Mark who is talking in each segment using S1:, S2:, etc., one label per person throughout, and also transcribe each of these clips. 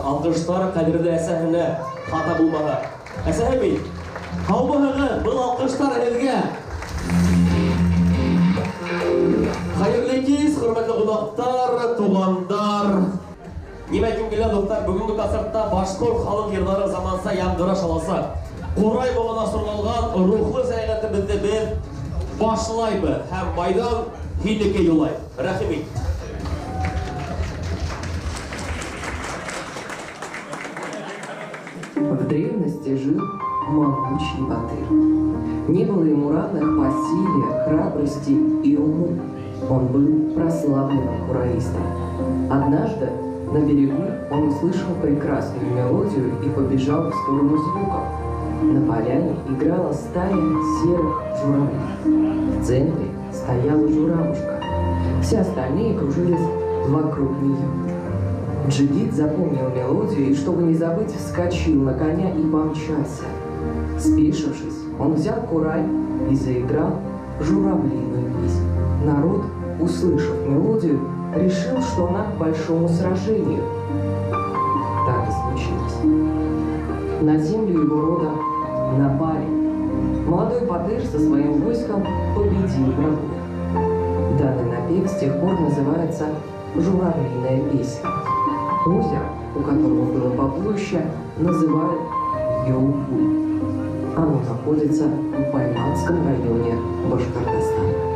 S1: Alkışlar kadirde esahine hata bulmalı. Esahimi, kavbahını, bu alkışlar elge. Hayırlı kez, hürmetli qonaqlar, tuğandar. Nime kimgile dostlar, bugünkü kasırtta Başkort halk yılları zamansa yangıra şalasa. Koray boğuna sorulgan ruhlu seyretimizni bir başlaydı. Hem maydan hillike yolay. Rahimik.
S2: В древности жил могучий Батыр. Не было ему равных по силе, храбрости и уму. Он был прославленным хураистом. Однажды на берегу он услышал прекрасную мелодию и побежал в сторону звуков. На поляне играла стая серых журавлей. В центре стояла журавушка. Все остальные кружились вокруг нее. Джигит запомнил мелодию и, чтобы не забыть, вскочил на коня и помчался. Спешившись, он взял курай и заиграл журавлиную песнь. Народ, услышав мелодию, решил, что она к большому сражению. Так и случилось. На землю его рода напали. Молодой Батыр со своим войском победил врагов. Данный напев с тех пор называется «Журавлиная песня». Озеро, у которого было побоище, называют Йолбуй. Оно находится в Баймакском районе Башкортостана.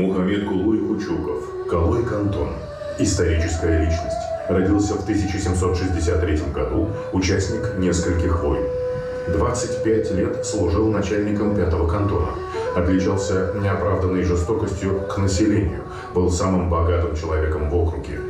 S3: Мухаммед Кулуй Кучуков, Калой Кантон. Историческая личность. Родился в 1763 году, участник нескольких войн. 25 лет служил начальником 5-го кантона. Отличался неоправданной жестокостью к населению, был самым богатым человеком в округе.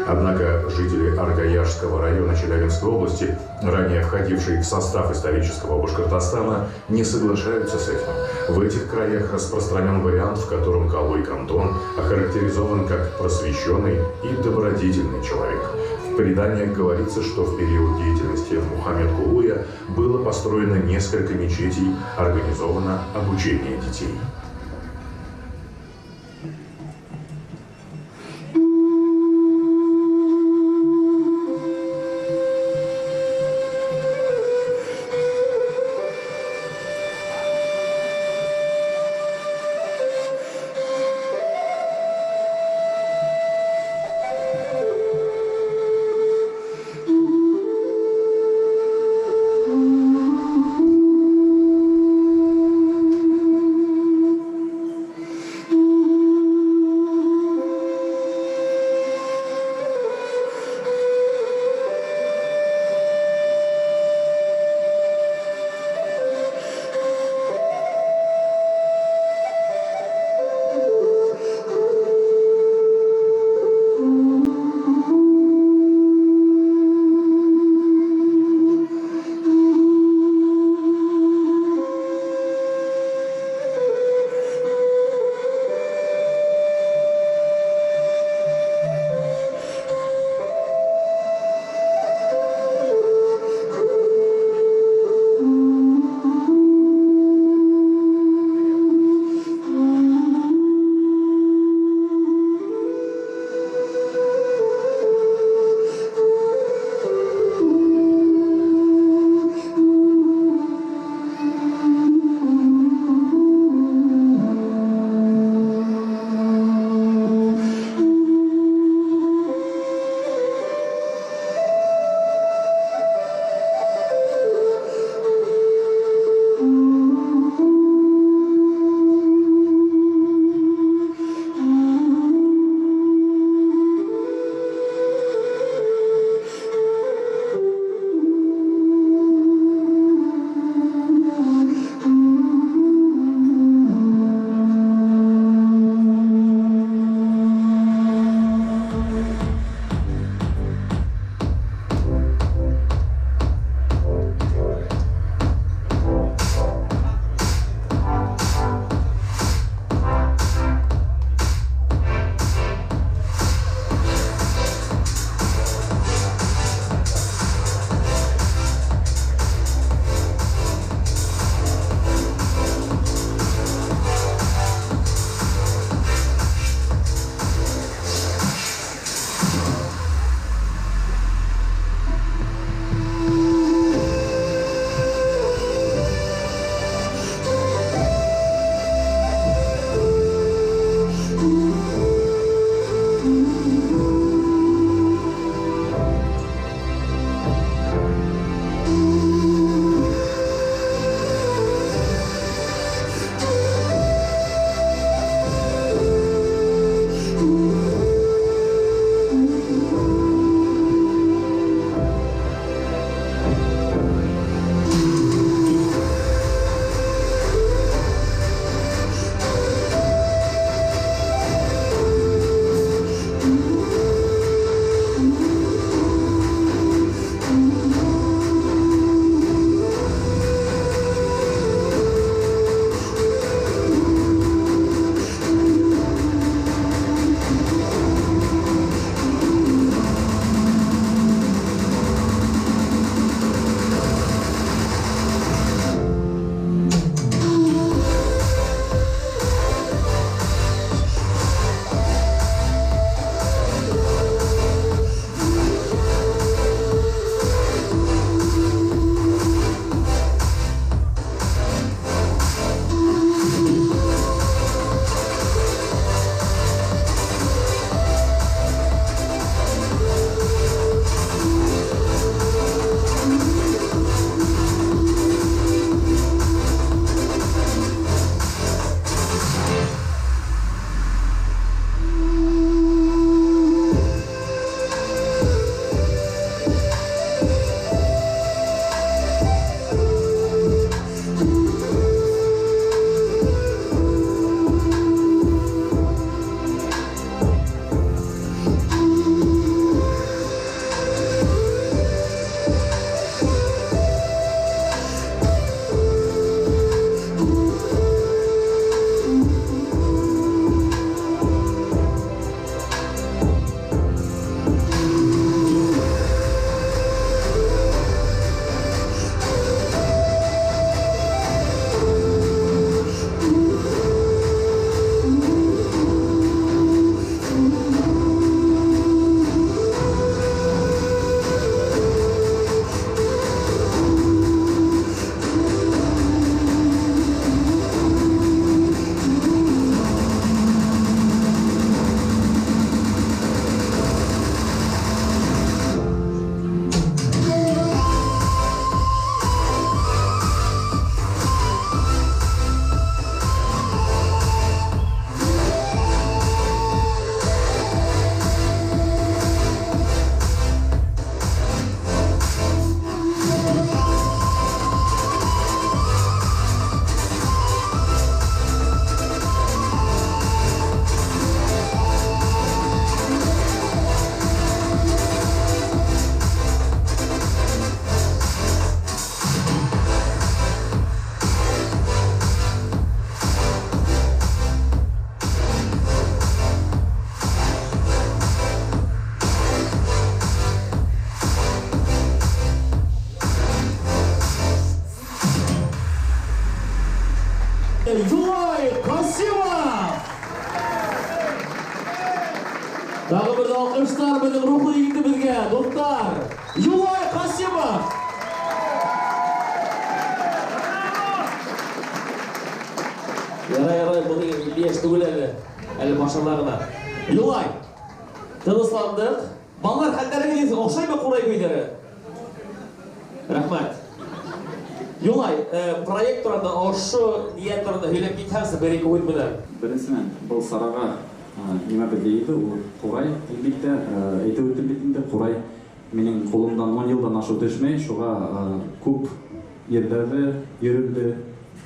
S3: Однако жители Аргаяшского района Челябинской области, ранее входившие в состав исторического Башкортостана, не соглашаются с этим. В этих краях распространен вариант, в котором Калой Кантон охарактеризован как просвещенный и добродетельный человек. В преданиях говорится, что в период деятельности Мухаммед Кулуя было построено несколько мечетей, организовано обучение детей.
S1: Касимов! Тағы бір алқыштар біздің рухлы егінді бізге, достар! Юлай Касимов! Ярай, бұны ешті өләді, әлі башаларына. Юлай, тынысландық. Балалар қандары келесің, оқшай ма қурай көйлері? Рахмат. Юлай, проект тұранда, ошы ниет тұранда өйлеп кетсеңсі бір-екі өт мұны?
S4: Біріншіден, бұл сараға неме білдейді, ол қурай әлбетте, әйті өтім бетінде қурай менің қолымдан 10 елдан ашу төшмей, шуға көп ерлерді ерілді,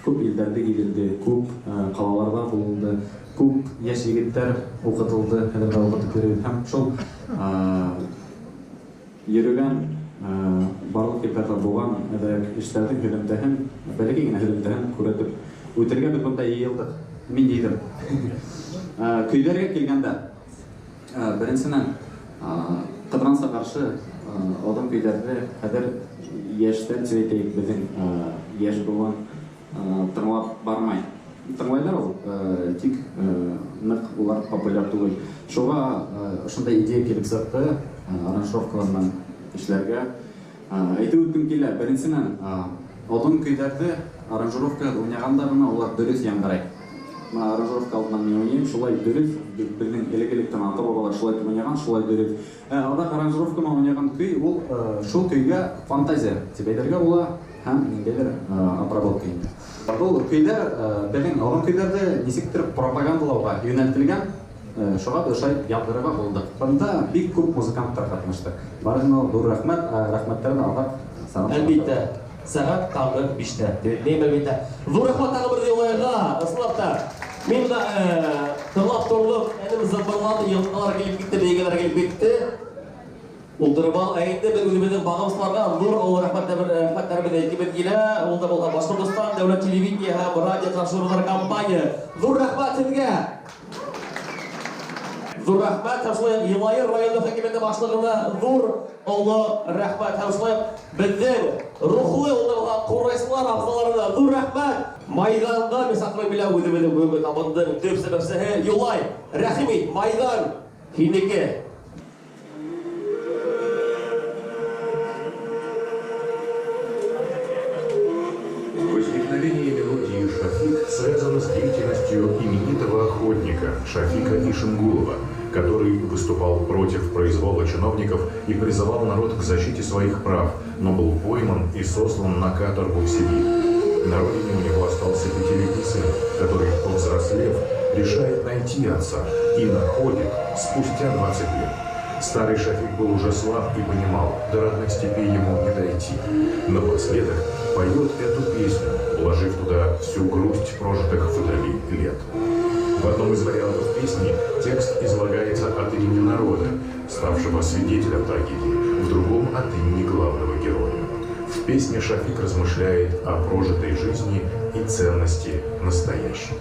S4: көп елдерді келілді, көп қалаларда болылды, көп яш егеттер оқытылды, әдірді оқытып көреді. Һәм шол ерілген барлық елдерді болған іштердің хөлімдігін, бәлікеген хөлімдігін көретіп, өтірге біз бұнда елдік, мен дейдім. Көйлерге келгенде, біріншіден қыдыранса қаршы одан көйлерді қадір ештер сөйтейік біздің еш болған тыңлап бармай. Тыңлайлар ол, тек нық олар популяр түгіл. Шоға ұшында идея келіп сақты аранжировкаларынан ішлерге. Әйті өткім келі, біріншіден одан көйлерді аранжировка ойнағандарына олар дөрес яңғарай. Аранжировка алдынан мен ойнайым, шулай дөрес, біздің елек-електен ата бабалар шулай ойнаған, шулай дөрес. Алдақ аранжировкамен ойнаған көй, ол шул көйге фантазия себейлерге ола, һәм ненделер обработка енді. Бұл көйлер, біздің алған көйлерді несектір пропагандалауға юнәлтілген, шуға дұршай ядырыға болдық. Бұнда бик көп музыканттар қатынышты. Барығын ол dur рахмет, рахметтерді алдақ сағат.
S1: Әлбетті, сағат таңғы 5-те. Нейм әлбетті. Dur рахмет тағы бірде олайға, ысылапта. Мен тыңлап тұрылып, әнім зымбырлады, елқалар келіп кетті, бейгелер келіп кетті. Ұлдырмал әйінді бір өзіміздің бағымсыларға Нұр ол рахматтарымен әйткебет келі. Олда болған Башқұртстан, дәулет телевидение һәм радио тапшырулар компания. Нұр рахматыңға! Нұр рахмат, тәмшілай Елайыр районды хәкеменді башлығына Нұр олы рахмат, тәмшілай біздің рухлы олдырған құрайсылар ағзаларына Нұр рахмат. Майданда мен сақыры білі өзіміздің бөлгі табындың дөпсі бәпсігі Елай, рахимет, майдан, хинеке.
S3: Возникновение мелодии «Шафик» связано с деятельностью именитого охотника Шафика Ишингулова, который выступал против произвола чиновников и призывал народ к защите своих прав, но был пойман и сослан на каторгу в Сибирь. На родине у него остался 5-летний сын, который, повзрослев, решает найти отца и находит спустя 20 лет. Старый Шафик был уже слаб и понимал, до родных степей ему не дойти. Напоследок поет эту песню, вложив туда всю грусть прожитых вдали лет. В одном из вариантов песни текст излагается от имени народа, ставшего свидетелем трагедии, в другом от имени главного героя. В песне Шафик размышляет о прожитой жизни и ценности настоящей.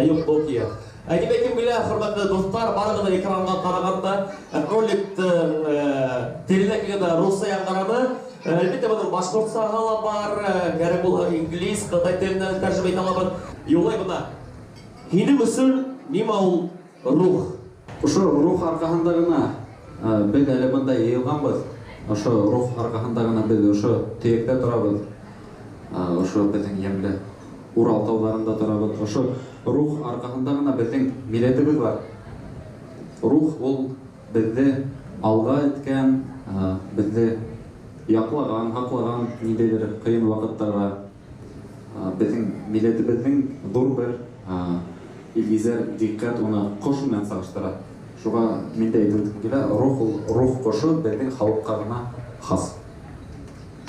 S1: Юк, Nokia. Демек белә, хөрмәтле дуслар, барлыгы экранга караганда роликты тереләк кенә русча яңгырамы. Әлбәттә моның башкортча һала бар, кәрәк булса инглиз, кытай теленнән тәрҗемә итә алабыз. Юлай бuna. Һинең өчен нимә ул рух?
S4: Ошо рух аркасында гына без әле монда йыелганбыз. Ошо рух аркасында гына без ошо төяктә торабыз. Ошо безнең ямьле Урал тауларында торабыз. Ошо рух аркасында гына безнең милләтебез бар. Рух ул безне алга иткән, безне яклаган, хаклаган ниндидер кыен вакыттарга безнең милләтебезнең зур бер илгизәр диккәт уны кош белән сагыштыра. Шуга мин дә әйтеп килә, рух кошы безнең халыкка гына хас.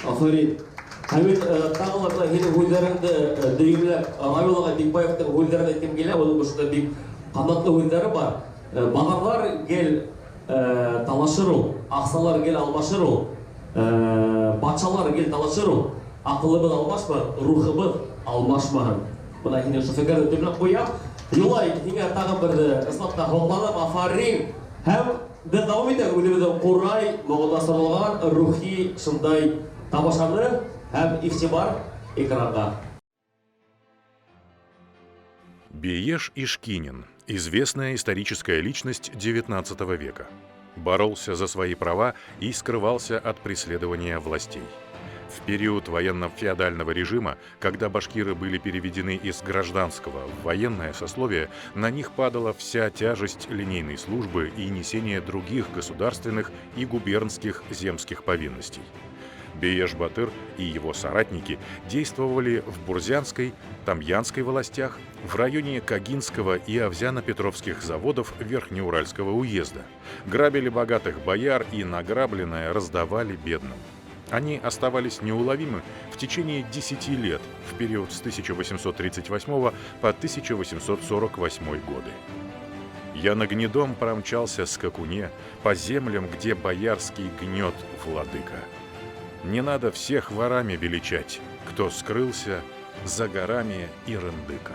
S1: Афарин. Хәмит тагыларда һинең үзләреңдә дигеләр Равилга Бикбаевның үзләренә әйткән килә, ул бушта бик канатлы үзләре бар. Багарлар гел талашыр ул, аксалар гел алмашыр ул, батшалар гел талашыр ул. Акылыбыз алмашмы, рухыбыз алмашмаһын. Бuna һинең шул фикерне төпләп куям. Юлай, һиңә тагын бер исбатта хокланам, афарин. Һәм без дәвам итәбез үзебезнең Курай мөгъдәсәлгән рухи шундай тамашаны һәм игътибар экранга.
S3: Биеш Ишкинин – известная историческая личность XIX века. Боролся за свои права и скрывался от преследования властей. В период военно-феодального режима, когда башкиры были переведены из гражданского в военное сословие, на них падала вся тяжесть линейной службы и несения других государственных и губернских земских повинностей. Биеш-Батыр и его соратники действовали в Бурзянской, Тамьянской властях, в районе Кагинского и Овзяно-Петровских заводов Верхнеуральского уезда, грабили богатых бояр и награбленное раздавали бедным. Они оставались неуловимы в течение 10 лет в период с 1838 по 1848 годы. Я на гнедом промчался скакуне по землям, где боярский гнет владыка. Не надо всех ворами величать, кто скрылся за горами Ирындыка.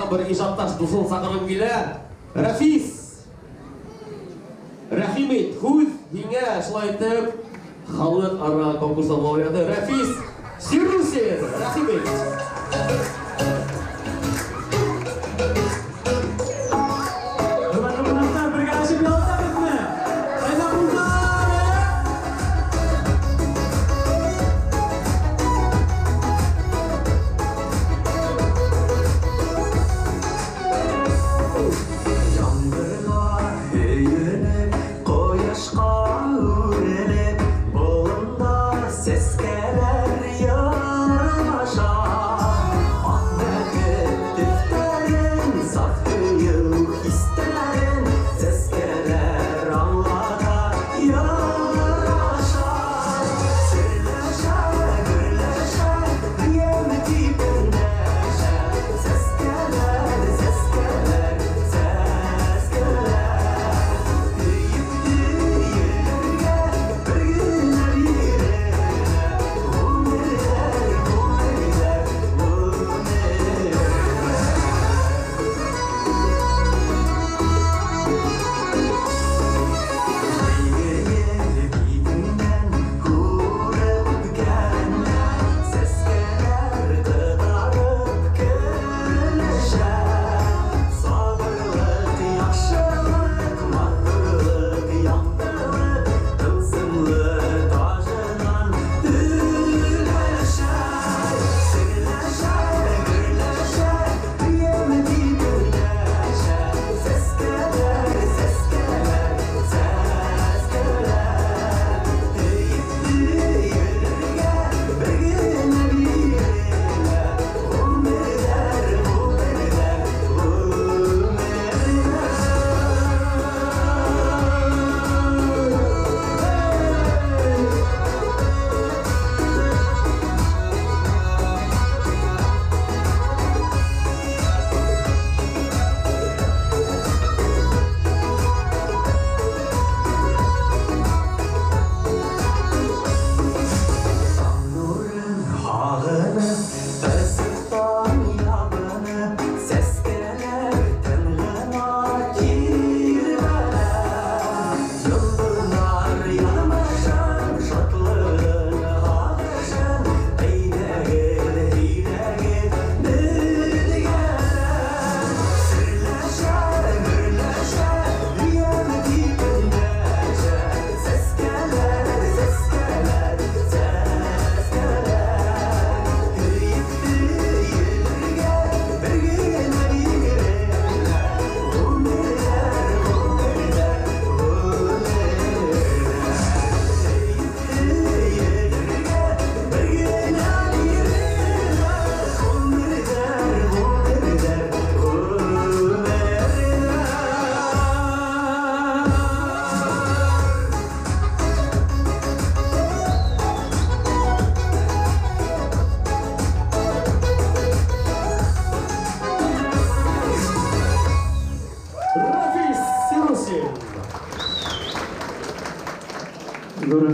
S1: тағы бір ижатташ дусын сақырым келі. Рәфис! Рәхимет, хуз, еңе шылайтып, халық ара конкурса лауреаты Рәфис Сирусин! Рәхимет!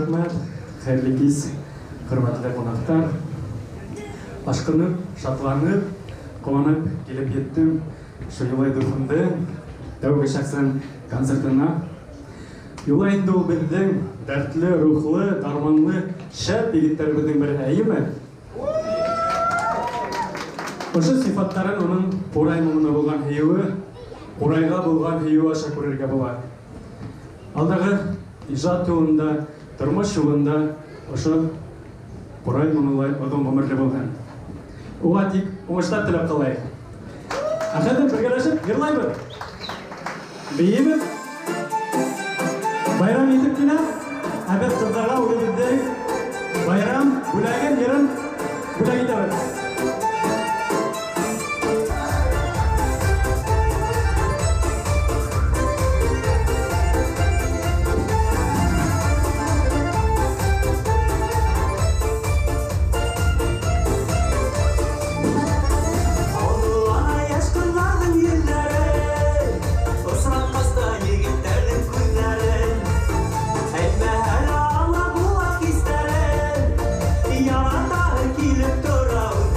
S5: Рахмет, хәйрле кис, хөрмәтле кунактар. Ашкынып, шатланып, куанып килеп еттем. Шулай духымды, тәүге шәхсән концертына. Юлай инде ул безнең дәртле, рухлы, дарманлы шәп егетләребезнең бере, әйеме? Ошо сифаттарын уның Курай моңына булган һөюе, Курайга булган һөюе аша күрергә була. Алдагы ижад юлында, тормыш юлында ошо Курай моңлай озын гомерле булган. Уга тик уңышлар теләп калайык. Хәзер бергәләшеп йырлайбыз. Бейбез. Байрам итеп килә. Әбәт кызларга үзебездән байрам бүләген йырын бүләк итәбез.
S6: Yalan da kilip duran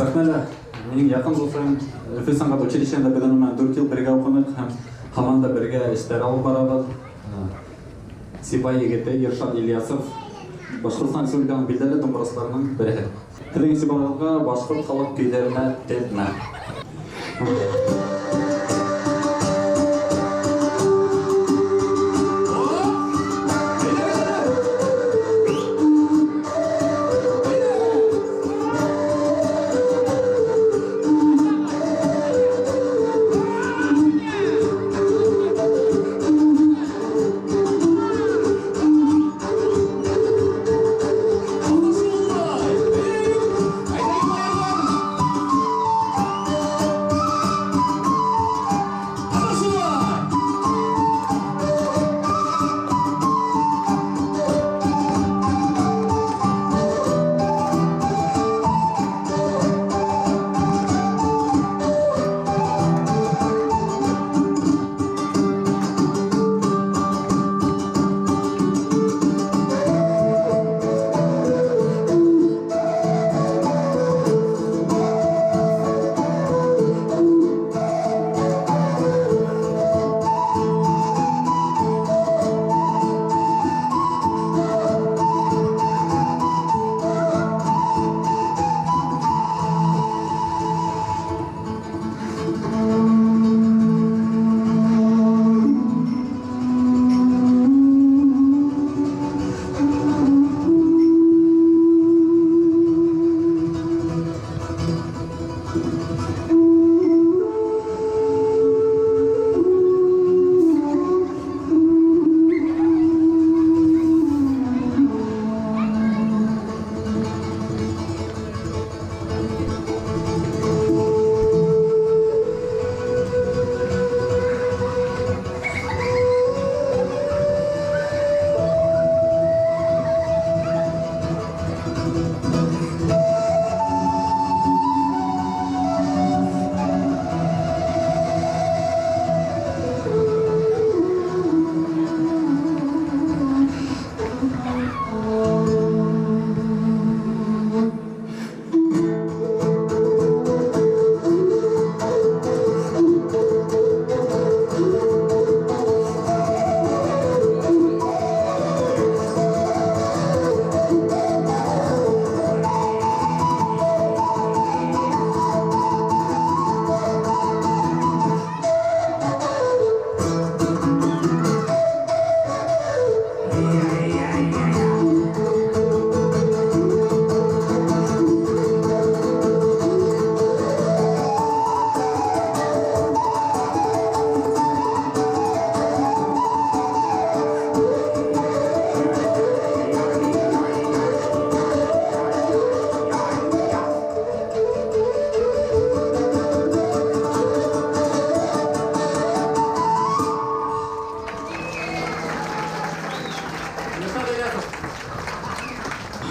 S4: сахнада менің якын досым Үфі сәнғат училищесінде беделмен 4 жыл бірге оқыдық һәм команда бірге эшләр алып барабыз. Сипай егете Ершат Ильясов Башкортстан Республикасының билдәле домбырасыларының бере. Һәм сибарга башкорт халык көйләренә тәтмә.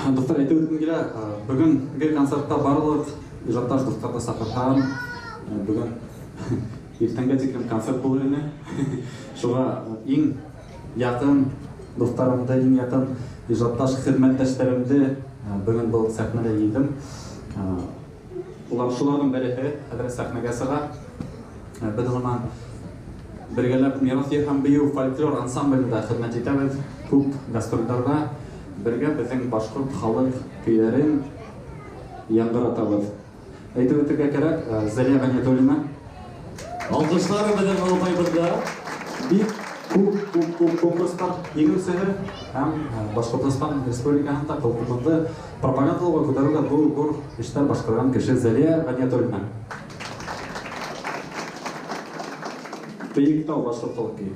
S4: Достар, әйтеп өткім келе, бүгінгі концертта барлық ижатташ достарды шақыртамын. Бүгін ертеңге текем концерт болу ене. Шуға ең якын достарымды, ең якын ижатташ хезмәттәшләремде бүгін бұл сәхнәдә едім. Улар шуларның бәрәһе хәзер сәхнәгә сыга. Без заман бергәләп мирас һәм бию фольклор ансамблендә хезмәт итәбез. Күп гастрольләрдә бергә безнең башкорт халык көйләрен яңгыратабыз. Әйтеп үтәргә кирәк, Зәлия Гайнатуллина
S1: Алкышлары белән Алпайбырда
S4: бик күп конкурслар еңүчесе һәм Башкортстан Республикасында халкыбызны пропагандалауга күтәрүгә зур эшләр башкарган кеше Зәлия Гайнатуллина. Бөек тау башкорт халкы.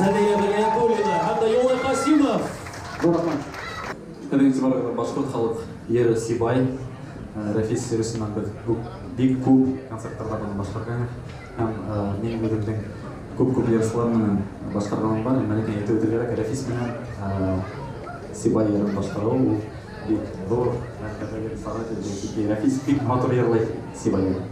S1: Сәния Бәниятуллина һәм дә Юлай Қасимов.
S4: Әдіңіз бар башқұрт халық ері Сибай, Рәфис Сирусынан бик көп концерттарда бұны башқарған. Һәм менің өдімдің көп ярысларының башқарғаным бар. Мәлекен еті өтір керек, Рәфис менен Сибай ерін башқару. Ол бик зор, Рәфис бик матур ерлай Сибай ерін.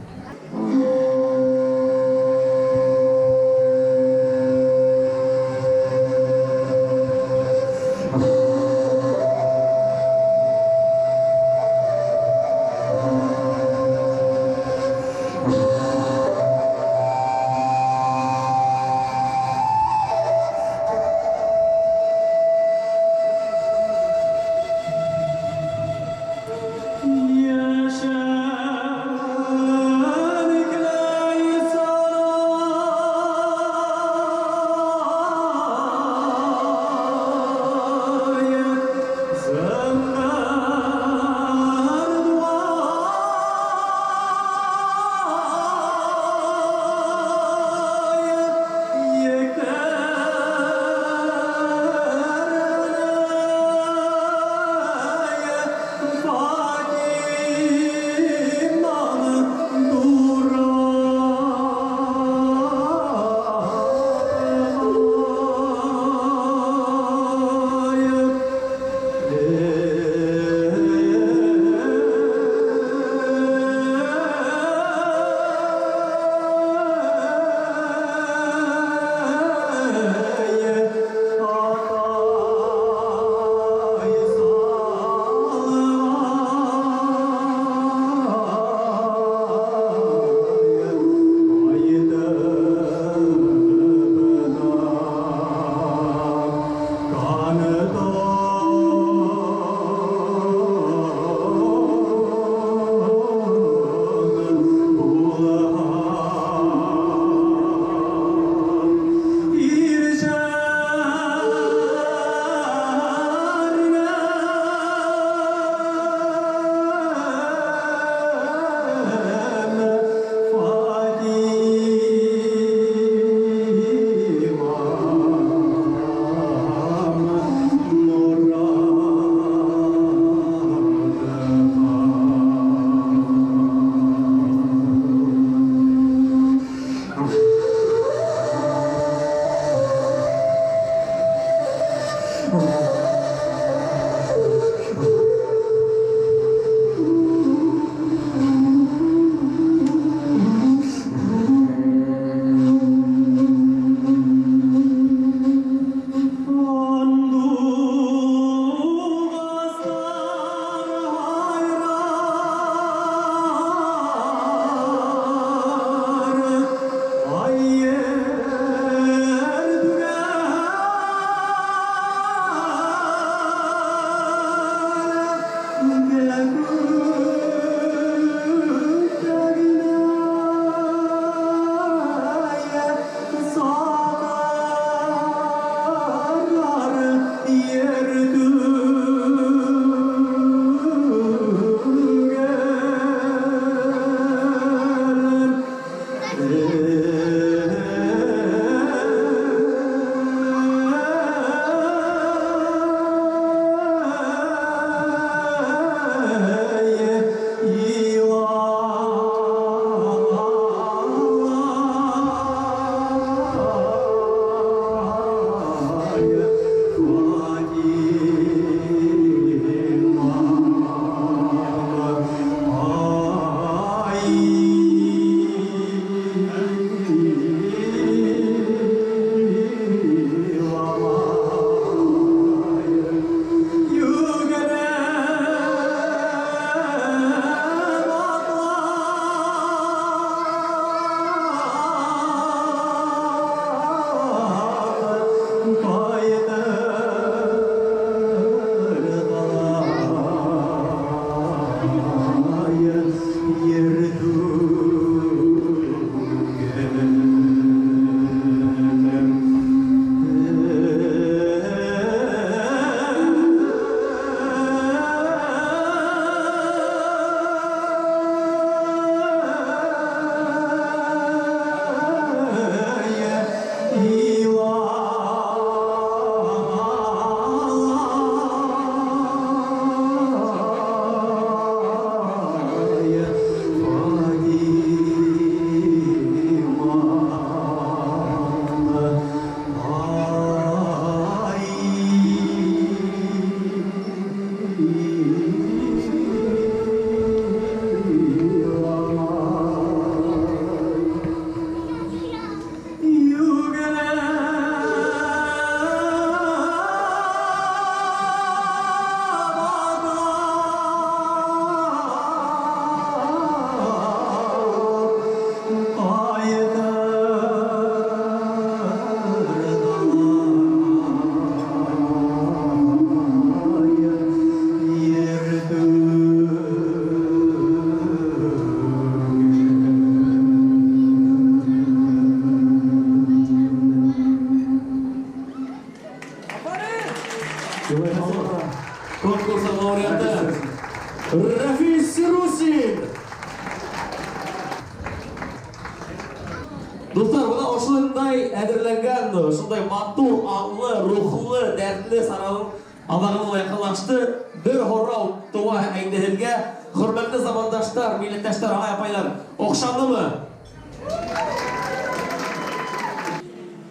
S1: Достар, мына ошындай әзірленген, ошындай матур, аңлы, рухлы, дәртлі сараның алағының якынлашты. Бір хорау туа әйнделге. Хөрмәтле замандаштар, милләттәштәр, агай апайлар, оқшамлымы?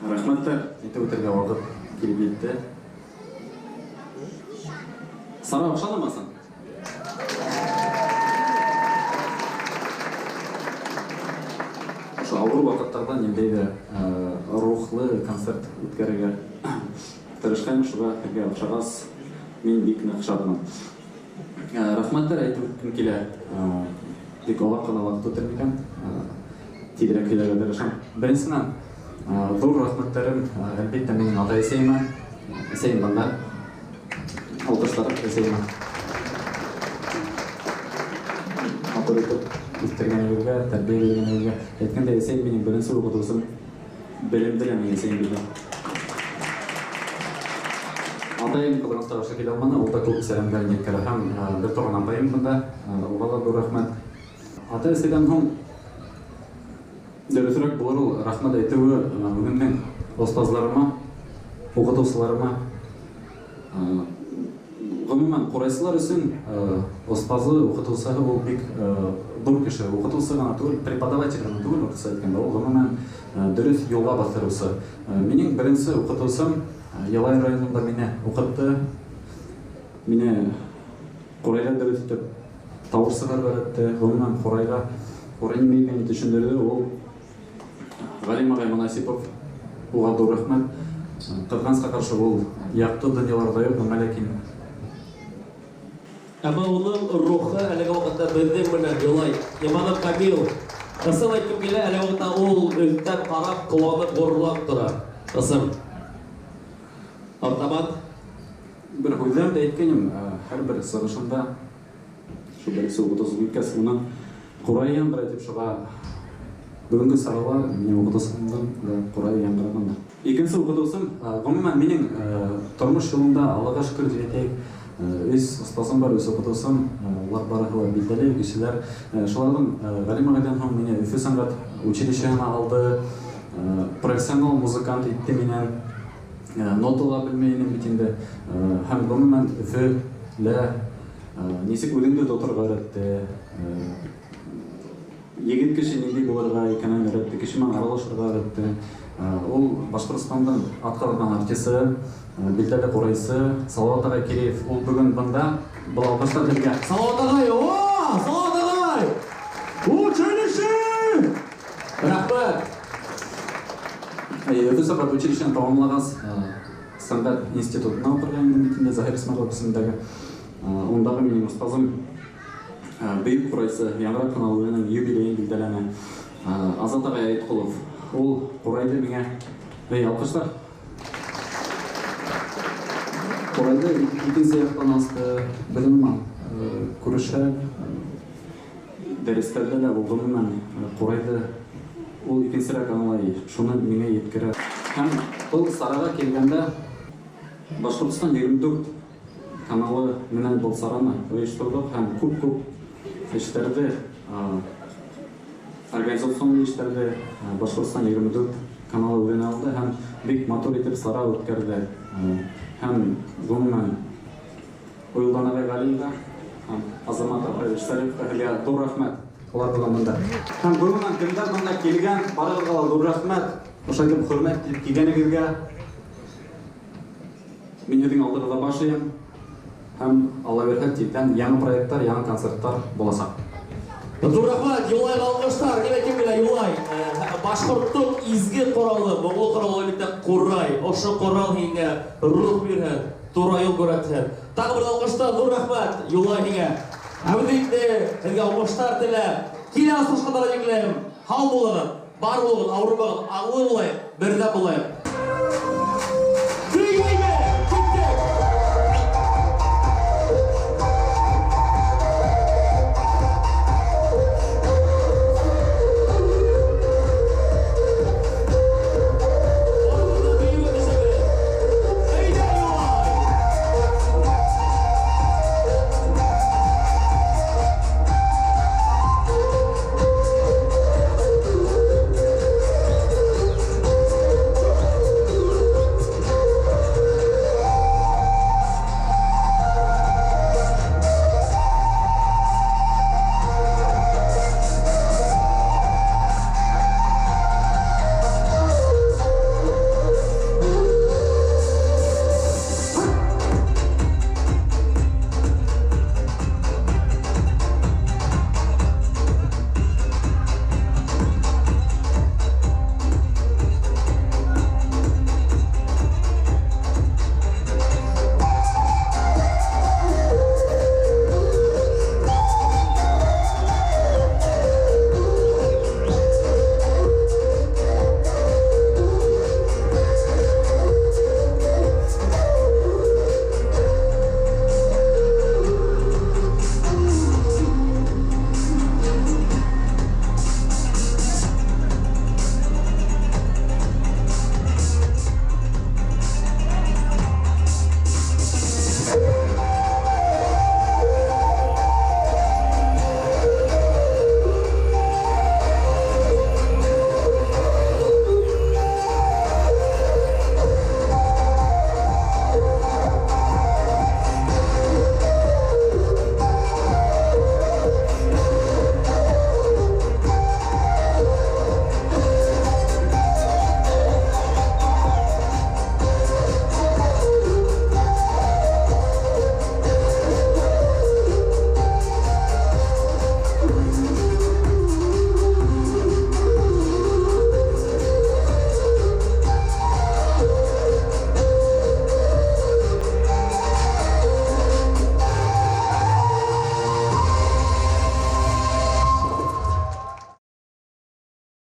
S4: Рахмәттәр, әйтеп үтәргә вакыт килеп җитте. Сара ошанмасын. Ошо авыр вакыттарда ниндәйдер рухлы концерт үткәрергә тырышкан, шуга бергә охшагыз. Мин бик нык шатмын. Рахмәттәр әйтеп үткән килә. Бик олак кына вакыт үтәргән. Тидрәк килергә тырышам. Беренчедән зур рахмәтләрем әлбәттә минем ата-әсәемә, әсәем банда. Алкышлар әсәемә. Матур итеп үстергәнегезгә, тәрбияләгәнегезгә, әйткәндә әсәем минем беренче укытучым, белемдә минем әсәем булды. Атайым Кызылорда аша килә алманы, ул да күп сәламлар җиткерә һәм бер торган атайым бында, уга да зур рәхмәт. Ата-әсәдән һуң дөресрәк булыр ул рәхмәт әйтүе минем остазларыма, укытучыларыма. Гомумән курайсылар өчен остазы, укытучысы ул бик зур кеше. Укытучысы гына түгел, преподаватель гына түгел, укытучы әйткәндә ул гомумән дөрес юлга бастыручы. Минем беренче укытучым Ялай районында мине укытты. Мине курайга дөрес итеп тавыш сыгарга өйрәтте. Гомумән курайга курай нимә икәнен төшендерде. Ул Галим агай Мунасипов, уга зур рәхмәт. Кызганска каршы ул якты дөньяларда юк, ләкин
S1: Әмма уның рухы әлеге вакытта безнең белән Юлай. Иманым Камил. Кысым әйткем килә, әлеге вакытта ул өстән карап, кулланып, горурлап тора. Кысым. Артаман.
S4: бер һүзем дә әйткәнем, һәрбер сырышында шу берсе укытучы үткәс уның Курай яңгыр әйтеп шуга бүгенге сарала минем укытучымдан Курай яңгыраган. Икенче укытучым, гомумән минем тормыш юлында Аллага шөкер дип әйтәйек. Үз остазым бар, үз укытучым, улар барыгы билдәле кешеләр. Шуларның Галим агайдан һуң мине Өфө сәнгать училищеһына алды. Профессионал музыкант итте мине. Нотала белмәйнем бит инде. Һәм гомумән Өфөлә нисек үҙеңде тотырга өйрәтте. Егет кеше нинди булырга икәнен өйрәтте, кеше менән аралашырга өйрәтте. Ул Башкортстандан аткарылган артисты, билдәле курайсы Салават агай Киреев. Ул бүген бында был алкышлар бергә.
S1: Салават агай, Салават агай! Училище! Рәхмәт!
S4: Өфө сәнгать училищены тамамлагас, сәнгать институтына укырган идем бит инде Заһир Исмәгыйлов исемендәге. Ондагы минем остазым бөек курайсы Яңгырак каналының юбилейын билдәләнә. Азат агай Айткулов. Ул курайды миңа алкышлар. Курайды икенче яктан асты, белемем, күрешә. Дәресләрдә дә булганнан курайды ул икенчерәк аңлай, шуны миңа yetkерә. Һәм ул Сарага килгәндә Башкортстан 24 каналы менән был Сараны оештырдык һәм күп эшләрдә организацион эшләрдә Башкортстан 24 каналы үҙенә алды һәм бик матур итеп Сара үткәрде. Һәм гомумән Уйланага Галимга һәм Азамат Абдуллаевка зур рәхмәт. Улар булган монда. Һәм гомумән кемдер монда килгән, барыгызга зур рәхмәт. Ошо итеп хөрмәт итеп килгәнегезгә мин һеҙҙең алдығыҙҙа башlayам. Һәм Алла бирһә, тиҙҙән яңы проекттар, яңы концерттар буласаҡ.
S1: Зур рәхмәт, Юлай алҡыштар. Нимә кем белә Юлай? Башҡорттоң изге ҡоралы, моңло ҡоралы бит Ҡурай. Ошо ҡорал һиңә рух бирһен, тура юл күрһәтһен. Тағы бер алҡыштар, зур рәхмәт Юлай һиңә. Әбүҙ инде һеҙгә уңыштар теләп, киләс ошҡандар еңләйем. Һау булығыҙ, бар булығыҙ, ауырмағыҙ, аңлы булайыҡ, берҙә булайыҡ.